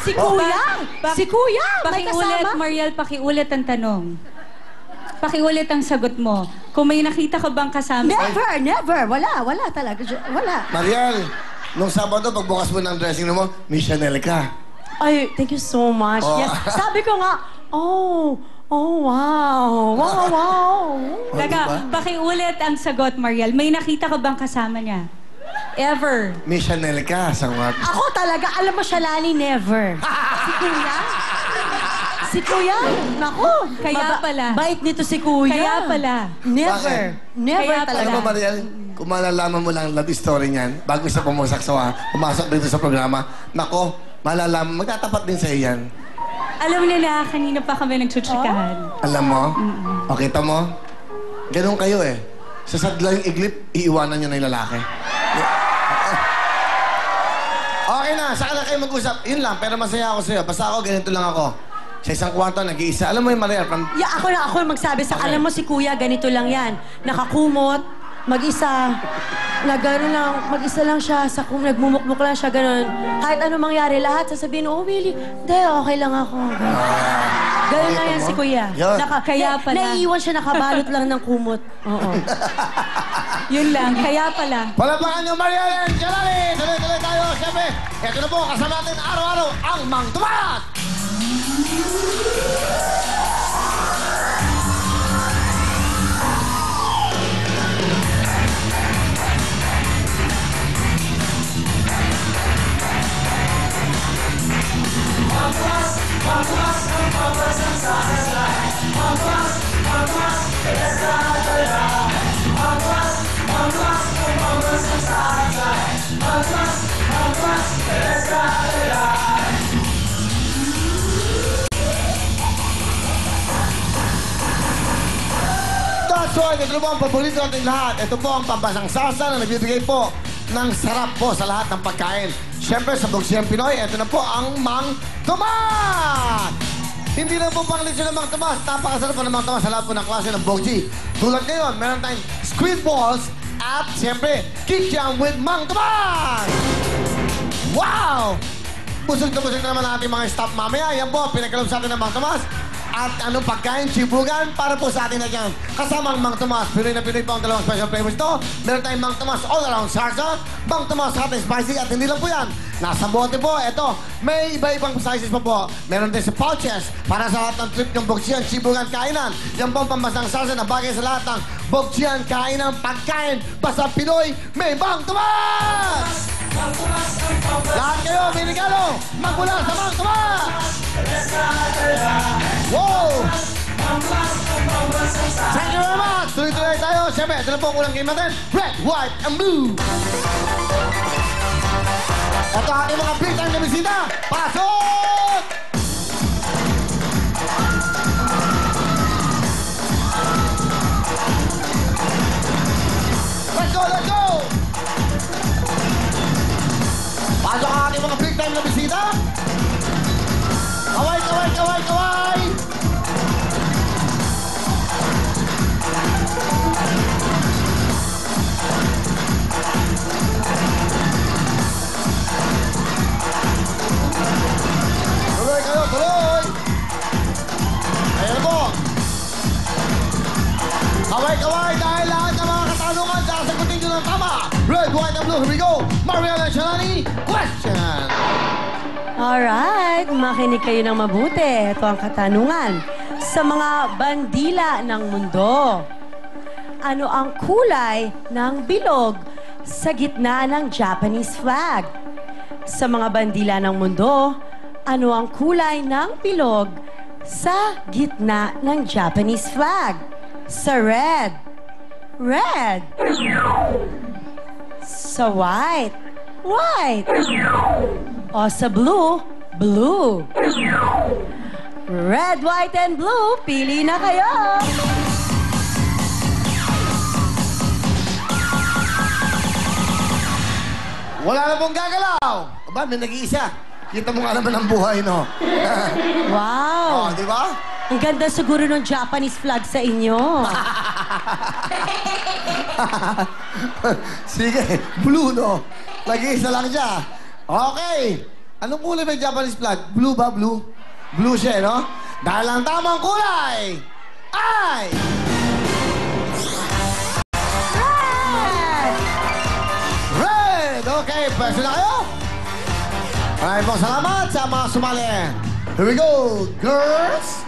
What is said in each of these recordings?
Si Kuya! Si Kuya! May Pakiulit, kasama? Mariel, pakiulit ang tanong. Pakiulit ang sagot mo. Kung may nakita ka bang kasama... Never, never. Wala talaga. Wala. Mariel, nung Sabado, pagbukas mo ng dressing room mo, may Chanel ka. Ay, thank you so much. Oh. Yes. Sabi ko nga, wow. Taga, pakiulit ang sagot, Mariel. May nakita ka bang kasama niya? Ever? May Chanel ka, sangat. Ako talaga, alam mo, Shalani, never. Si Kuya? Si Kuya? Naku. Kaya pala. Bait nito si Kuya. Kaya pala. Never. Bakit? Never Kaya talaga. Alam mo, Mariel, kung malalaman mo lang love story niyan, bago siya pumasok dito sa programa, nako, malalaman, magtatapat din sa iyan. Alam niyo na, kanina pa kami nagsutsikahan. Alam mo? O, kita mo? Ganun kayo eh. Sa sadlang iglip, iiwanan nyo na yung lalaki. Okay na, saka na kayo mag-usap. Yun lang, pero masaya ako sa'yo. Basta ako, ganito lang ako. Sa isang kwarto, nag-iisa. Alam mo yung Mariel, Yeah, ako yung magsabi sa, alam mo si Kuya, ganito lang yan. Nakakumot, mag-isa, gano'n lang, mag-isa lang siya, nagmumukmuk lang siya, gano'n. Kahit ano mangyari, lahat sasabihin, oh, Willie, hindi, okay lang ako. Gano'n lang yan si Kuya. Yun. Kaya pala. Naiiwan siya, nakabalot lang ng kumot. Oo. Yun lang, kaya pala. Palapakan nyo, Mariel and Jalali! Tuloy-tuloy tayo, siyempre. Ito na po, kasama natin araw-araw ang Mang Tomas! That's right, ito po ang paborito natin lahat. Ito po ang pambasang salsa na nagbibigay po ng sarap po sa lahat ng pagkain. Siyempre, sa Bogsiyang Pinoy, ito na po ang Mang Tomas! Hindi lang po pang lechon ng Mang Tomas. Napakasarap po ng Mang Tomas sa lahat po ng klase ng Bogji. Tulad ngayon, meron tayong squid balls at siyempre, kikiam with Mang Tomas! Wow! Busog na naman ang ating mga staff mamaya. Yan po, pinagkalom sa atin ng Mang Tomas. At anong pagkain, chibugan, para po sa atin na dyan. Kasama ang Mang Tomas. Pinoy na Pinoy po ang dalawang special flavors ito. Meron tayong Mang Tomas all around salsa, Mang Tomas hot and spicy, at hindi lang po yan. Nasa bote po, ito, may iba-ibang sizes pa po. Meron din sa pouches para sa lahat ng trip ng Bogsyan, chibugan, kainan. Yan po ang pambasang salsa na bagay sa lahat ng Bogsyan, kainan, pagkain. Basta Pinoy, may Mang Tomas! Lahat kayo, may regalo! Magmula sa Mang Tomas! Wow! Thank you very much! Tuloy-tuloy tayo. Siyempre, ito na po ang unang game natin. Red, white, and blue! Ito ang ating mga big time na bisita. Pasok! Let's go, let's go! Pasok ang ating mga big time na bisita. Kaway, kaway, kaway, kaway! Tuloy kayo, tuloy! Ayan po. Kaway-kaway dahil lahat ng mga katanungan sasagutin nyo ng tama. Red, white, and blue. Here we go. Mariel and Shalani, question! Alright, makinig kayo ng mabuti. Ito ang katanungan. Sa mga bandila ng mundo, ano ang kulay ng bilog sa gitna ng Japanese flag? Sa mga bandila ng mundo, ano ang kulay ng bilog sa gitna ng Japanese flag? Sa red, red. Sa white, white. O sa blue, blue. Red, white, and blue, pili na kayo! Wala na pong gagalaw. Aba, may nag-iisa. Kita mo nga naman ang buhay, no? Wow! Oh, di ba? Ang ganda siguro ng Japanese flag sa inyo. Sige, blue, no? Nag-iisa lang siya. Okay. Anong kulay may Japanese flag? Blue ba? Blue? Blue siya, no? Dahil ang tamang kulay ay... Red! Okay, pwesto na kayo. Maraming pong salamat sa mga sumali. Here we go, girls!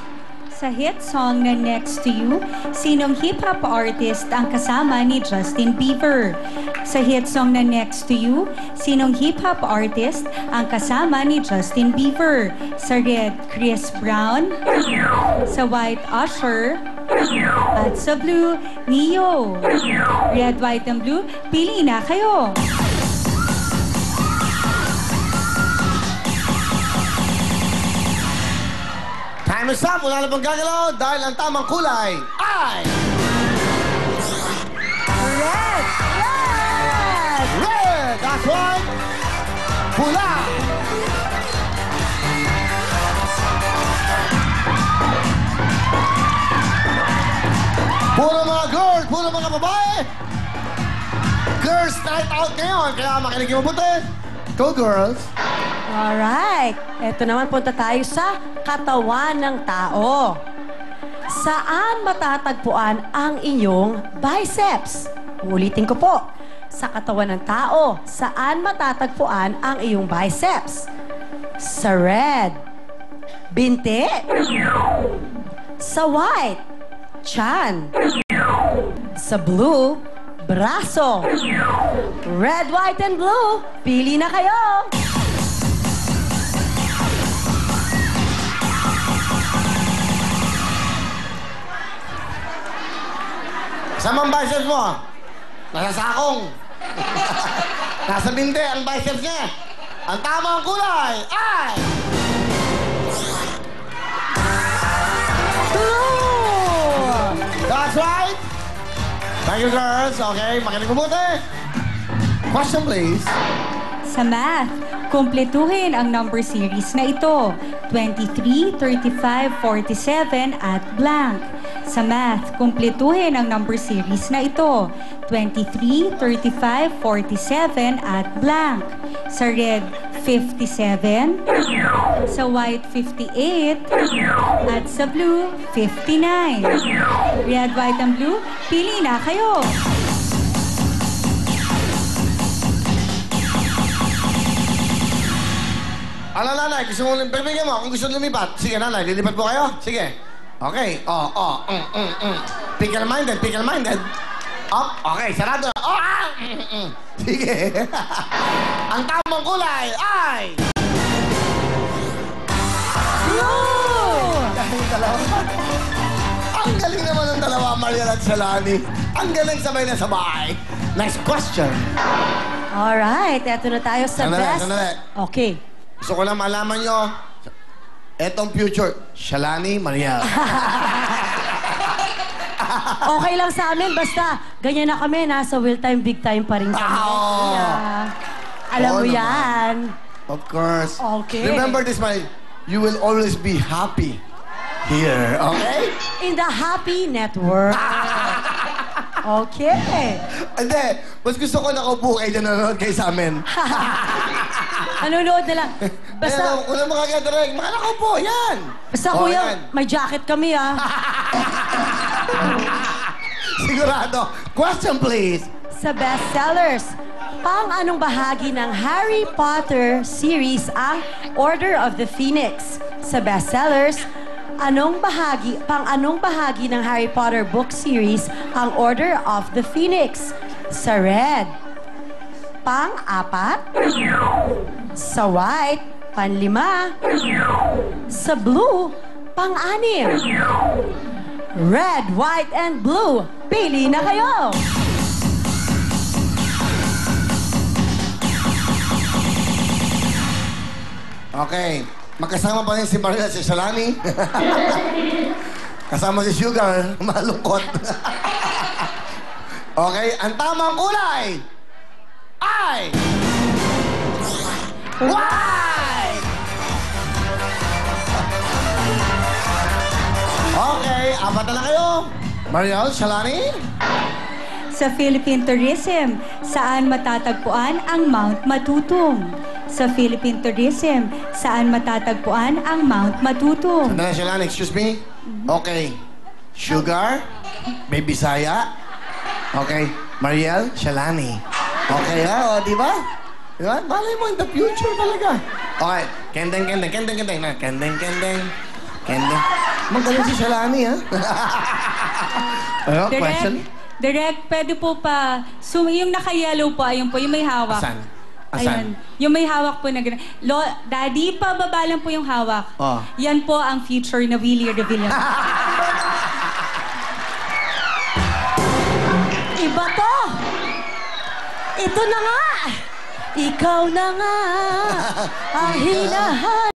Sa hit song na Next to You, sinong hip-hop artist ang kasama ni Justin Bieber? Sa hit song na Next to You, sinong hip-hop artist ang kasama ni Justin Bieber? Sa red, Chris Brown. Sa white, Usher. At sa blue, Neo. Red, white, and blue, pili na kayo. Time is up! Wala na pang gagalaw dahil ang tamang kulay ay... Red! Red! Red! That's right! Pula! Puro mga girls! Puro mga babae! Girls night out ngayon! Kaya makinig yung mabuti! Go, girls! Alright. Eto naman, punta tayo sa katawan ng tao. Saan matatagpuan ang inyong biceps? Ulitin ko po. Sa katawan ng tao, saan matatagpuan ang iyong biceps? Sa red, binti. Sa white, tiyan. Sa blue, braso. Red, white, and blue, pili na kayo! Saan ang biceps mo? Nasa sakong. Nasa binte ang biceps niya. Ang tamang kulay ay... Blue! That's right! Thank you, girls. Okay, makinig mabuti. Question, please. Sa math, kumpletuhin ang number series na ito. 23, 35, 47 at blank. Sa math, kumpletuhin ang number series na ito. 23, 35, 47 at blank. Sa red, 57. Sa white, 58. At sa blue, 59. Red, white, and blue, pili na kayo. Ano, nanay? Gusto mo pagbigyan mo? Kung gusto lumipat. Sige, nanay. Lilipat po kayo? Sige. Okay. Pickle-minded, pickle-minded. Up. Okay, sarado. Sige. Ang tamang kulay ay... Blue! Ang dalawa. Ang galing naman ng dalawa, Mariel at Shalani. Ang galing sabay na sabay. Next question. Alright, eto na tayo sa Sandali, best. sandali. Okay. Gusto ko lang malaman nyo, etong future, Shalani, Mariel. Okay lang sa amin, basta ganyan na kami, nasa will time, big time pa rin kami. Oo. Yeah. Alam Oo mo naman. yan. Of course. Okay. Remember this, Mariel. You will always be happy here, okay? In the Happy Network. Okay. Hindi, mas gusto ko nakaupo kayo dyan nanonood kayo sa amin. Nanonood na lang. Basta, Basta, kung mga gathering, mga nakaupo, yan. basta Oh, kuya, yan. may jacket kami ah. Sigurado. Question, please. Sa bestsellers, pang anong bahagi ng Harry Potter series ang Order of the Phoenix? Sa bestsellers, anong bahagi ng Harry Potter book series ang Order of the Phoenix? Sa red, pang-apat. Sa white, pang-lima. Sa blue, pang-anim. Red, white, and blue. Pili na kayo! Okay. Magkasama pa rin si Mariel at si Shalani. Kasama si Sugar. Malungkot. Okay. Ang tamang kulay ay... White! Okay. Apat na lang kayo. Mariel, Shalani? Sa Philippine Tourism, saan matatagpuan ang Mount Matutong? sa Philippine Tourism, saan matatagpuan ang Mount Matuto. Sandali, Shalani, excuse me. Okay. Sugar, may Bisaya. Okay. Mariel, Shalani. Okay, ha? O, di ba? Di ba? Malay mo in the future talaga. Okay. Kendeng. Magaling si Shalani, ha? Ano, question? Direct, pwede po pa, yung naka-yellow po, ayun po, yung may hawak. Asan? Ayun, yung may hawak po na gano'n. Daddy, pababa lang po yung hawak. Oh. Yan po ang future na Willie Revilla. Iba to! Ito na nga! Ikaw na nga ang hinahanap